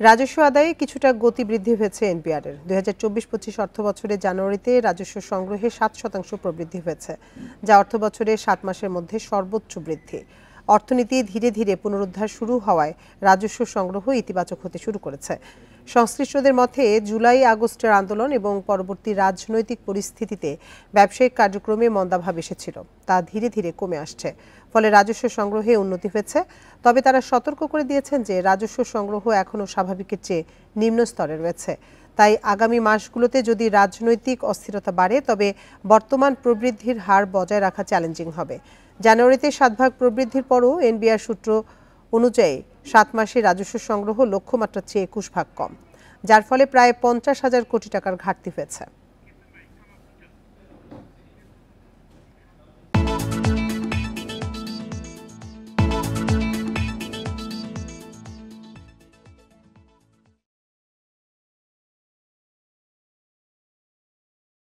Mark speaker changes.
Speaker 1: রাজস্ব আদায়ে কিছুটা গতি বৃদ্ধি হয়েছে এনবিআরের ২০২৪-২৫ অর্থবছরে জানুয়ারিতে রাজস্ব সংগ্রহে ৭% প্রবৃদ্ধি হয়েছে, যা অর্থবছরের ৭ মাসের মধ্যে সর্বোচ্চ বৃদ্ধি। অর্থনীতি ধীরে ধীরে পুনরুদ্ধার শুরু হওয়ায় রাজস্ব সংগ্রহ ইতিবাচক হতে শুরু করেছে। সংশ্লিষ্টদের মতে জুলাই আগস্টের আন্দোলন এবং পরবর্তী রাজনৈতিক পরিস্থিতিতে ব্যবসায়িক কার্যক্রমে মন্দাভাব এসেছিল, তা ধীরে ধীরে কমে আসছে। ফলে রাজস্ব সংগ্রহে উন্নতি হয়েছে। তবে তারা সতর্ক করে দিয়েছেন যে রাজস্ব সংগ্রহ এখনও স্বাভাবিকের চেয়ে নিম্ন স্তরে রয়েছে। তাই আগামী মাসগুলোতে যদি রাজনৈতিক অস্থিরতা বাড়ে তবে বর্তমান প্রবৃদ্ধির হার বজায় রাখা চ্যালেঞ্জিং হবে। জানুয়ারিতে 7% প্রবৃদ্ধির পরও এনবিআর সূত্র অনুযায়ী 7 মাসে রাজস্ব সংগ্রহ লক্ষ্যমাত্রার চেয়ে 21% কম, যার ফলে প্রায় 50,000 কোটি টাকার ঘাটতি হয়েছে।